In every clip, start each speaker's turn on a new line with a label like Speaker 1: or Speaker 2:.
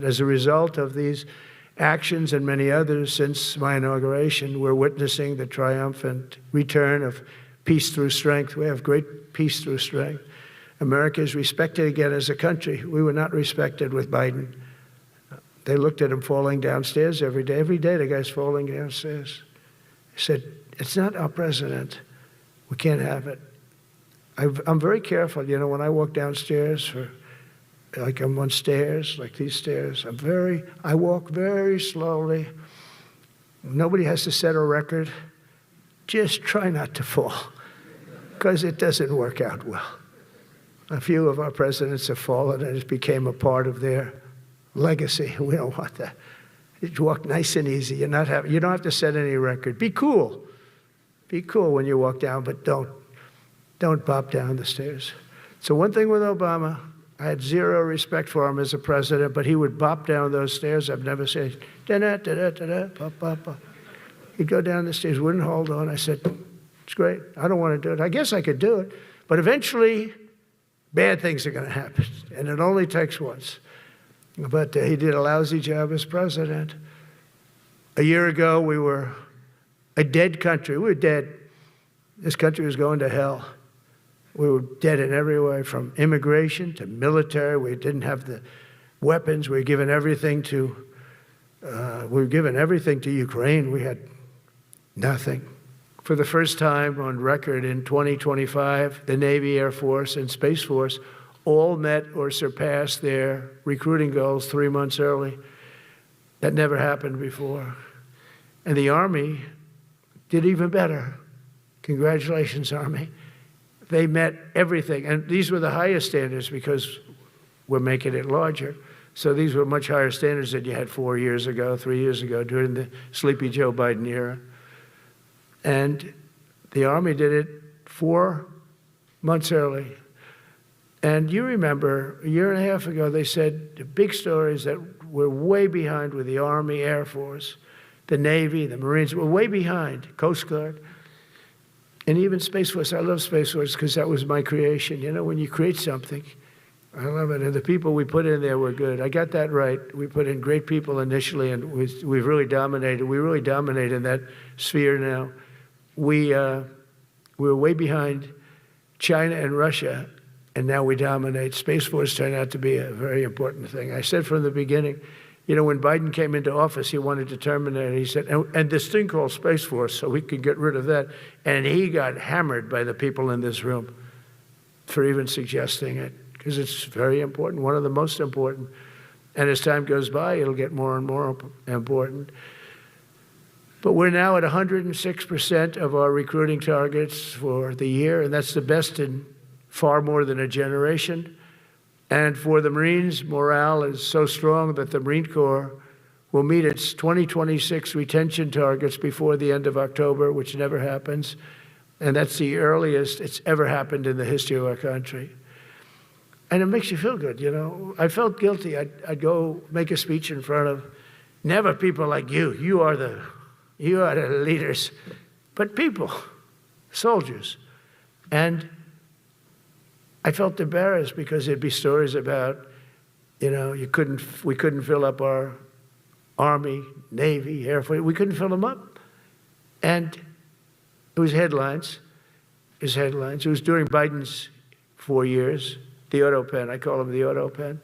Speaker 1: As a result of these actions and many others since my inauguration, we're witnessing the triumphant return of peace through strength. We have great peace through strength. America is respected again as a country. We were not respected with Biden. They looked at him falling downstairs every day. Every day the guy's falling downstairs. He said, it's not our president. We can't have it. I'm very careful, you know, when I walk downstairs like I'm on stairs, like these stairs, I walk very slowly. Nobody has to set a record. Just try not to fall, because it doesn't work out well. A few of our presidents have fallen, and it became a part of their legacy. We don't want that. You walk nice and easy. You don't have to set any record. Be cool. Be cool when you walk down, but don't bop down the stairs. So one thing with Obama, I had zero respect for him as a president, but he would bop down those stairs. I've never said, da-da-da-da-da-da, bop, bop, bop. He'd go down the stairs, wouldn't hold on. I said, it's great. I don't want to do it. I guess I could do it. But eventually, bad things are going to happen, and it only takes once. But he did a lousy job as president. A year ago, we were a dead country. We were dead. This country was going to hell. We were dead in every way, from immigration to military. We didn't have the weapons. We were given everything to Ukraine. We had nothing. For the first time on record in 2025, the Navy, Air Force, and Space Force all met or surpassed their recruiting goals 3 months early. That never happened before. And the Army did even better. Congratulations, Army. They met everything. And these were the highest standards because we're making it larger. So these were much higher standards than you had 4 years ago, 3 years ago, during the Sleepy Joe Biden era. And the Army did it 4 months early. And you remember, a year and a half ago, they said the big stories that we're way behind with the Army, Air Force, the Navy, the Marines. We're way behind, Coast Guard, and even Space Force. I love Space Force because that was my creation. You know, when you create something, I love it. And the people we put in there were good. I got that right. We put in great people initially, and we've really dominated. We really dominate in that sphere now. We were way behind China and Russia, and now we dominate. Space Force turned out to be a very important thing. I said from the beginning, you know, when Biden came into office, he wanted to terminate it. He said, and this thing called Space Force, so we could get rid of that. And he got hammered by the people in this room for even suggesting it, because it's very important, one of the most important. And as time goes by, it'll get more and more important. But we're now at 106% of our recruiting targets for the year, and that's the best in far more than a generation. And for the Marines, morale is so strong that the Marine Corps will meet its 2026 retention targets before the end of October, which never happens. And that's the earliest it's ever happened in the history of our country. And it makes you feel good, you know. I felt guilty. I'd go make a speech in front of never people like you. You are the leaders, but people, soldiers. And I felt embarrassed because there'd be stories about, you know, we couldn't fill up our Army, Navy, Air Force. We couldn't fill them up. And it was headlines. It was during Biden's 4 years, the autopen. I call him the autopen.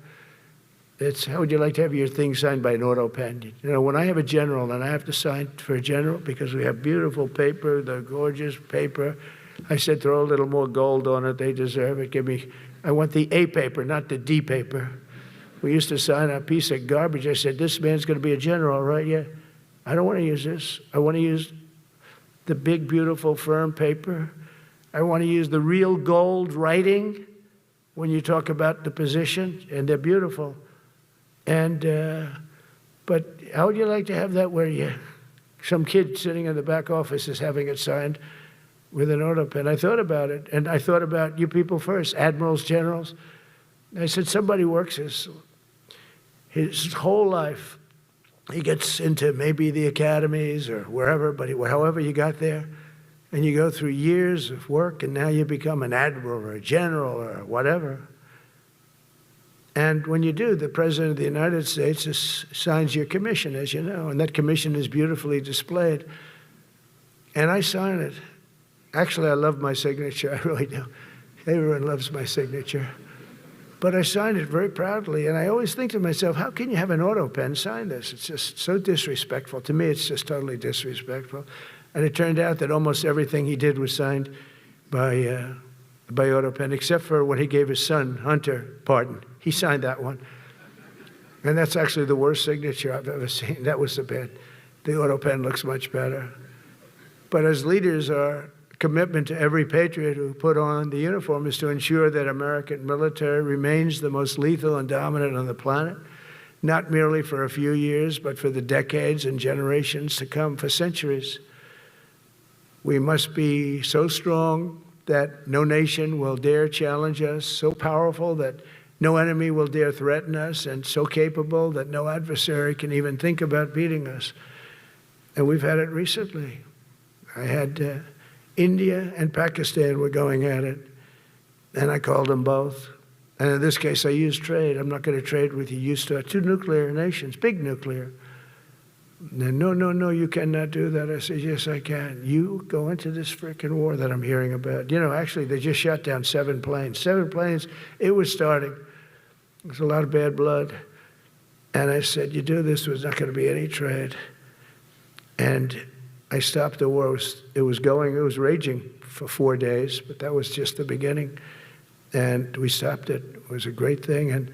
Speaker 1: It's, how would you like to have your thing signed by an autopen? You know, when I have a general and I have to sign for a general because we have beautiful paper, the gorgeous paper, I said, throw a little more gold on it. They deserve it. I want the A paper, not the D paper. We used to sign a piece of garbage. I said, this man's going to be a general, right? Yeah. I don't want to use this. I want to use the big, beautiful, firm paper. I want to use the real gold writing when you talk about the position, and they're beautiful. And, but how would you like to have that where some kid sitting in the back office is having it signed with an autopen? I thought about it, and I thought about you people first, admirals, generals. I said, somebody works his whole life. He gets into maybe the academies or wherever, but however you got there, and you go through years of work, and now you become an admiral or a general or whatever. And when you do, the President of the United States signs your commission, as you know, and that commission is beautifully displayed. And I sign it. Actually, I love my signature, I really do. Everyone loves my signature. But I signed it very proudly, and I always think to myself, how can you have an autopen sign this? It's just so disrespectful. To me, it's just totally disrespectful. And it turned out that almost everything he did was signed by autopen, except for when he gave his son, Hunter, pardon. He signed that one. And that's actually the worst signature I've ever seen. That was the bad. The autopen looks much better. But as leaders, our commitment to every patriot who put on the uniform is to ensure that American military remains the most lethal and dominant on the planet, not merely for a few years, but for the decades and generations to come, for centuries. We must be so strong that no nation will dare challenge us, so powerful that no enemy will dare threaten us, and so capable that no adversary can even think about beating us. And we've had it recently. I had India and Pakistan were going at it, and I called them both. And in this case, I used trade. I'm not going to trade with you. You start two nuclear nations, big nuclear. And no, you cannot do that. I said, yes, I can. You go into this frickin' war that I'm hearing about. You know, actually, they just shot down 7 planes. 7 planes, it was starting. There's a lot of bad blood. And I said, you do this, there's not going to be any trade. And I stopped the war. It was raging for 4 days, but that was just the beginning. And we stopped it. It was a great thing. And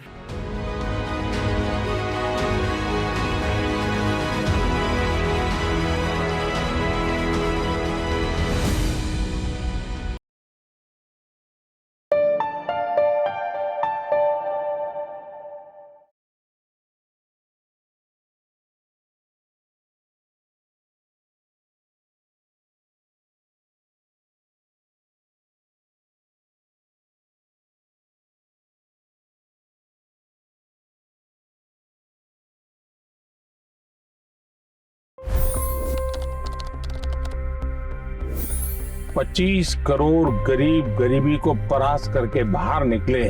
Speaker 2: $25 crore गरीब गरीबी को परास्त करके बाहर निकले।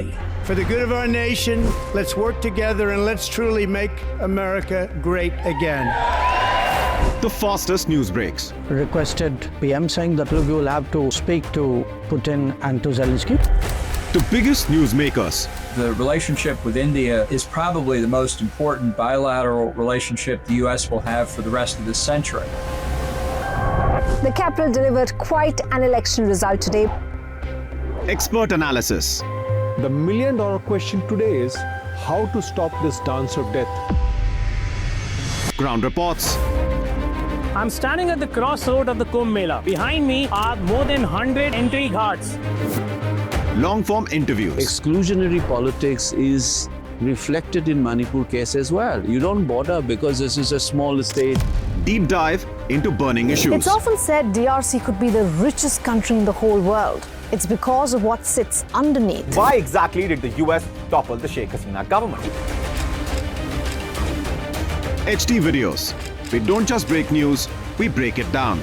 Speaker 1: for the good of our nation, let's work together and let's truly make America great again.
Speaker 3: The fastest news breaks.
Speaker 4: Requested PM saying that look, you will have to speak to Putin and to Zelensky.
Speaker 3: The biggest news makers.
Speaker 5: The relationship with India is probably the most important bilateral relationship the U.S. will have for the rest of this century.
Speaker 6: The capital delivered quite an election result today.
Speaker 3: Expert analysis.
Speaker 7: The million-dollar question today is how to stop this dance of death.
Speaker 3: Ground reports.
Speaker 8: I'm standing at the crossroad of the Kumbh Mela. Behind me are more than 100 entry ghats.
Speaker 3: Long-form interviews.
Speaker 9: Exclusionary politics is reflected in Manipur case as well. You don't bother because this is a small state.
Speaker 3: Deep dive into burning issues.
Speaker 6: It's often said DRC could be the richest country in the whole world. It's because of what sits underneath.
Speaker 10: Why exactly did the US topple the Sheikh Hasina government?
Speaker 3: HD videos. We don't just break news, we break it down.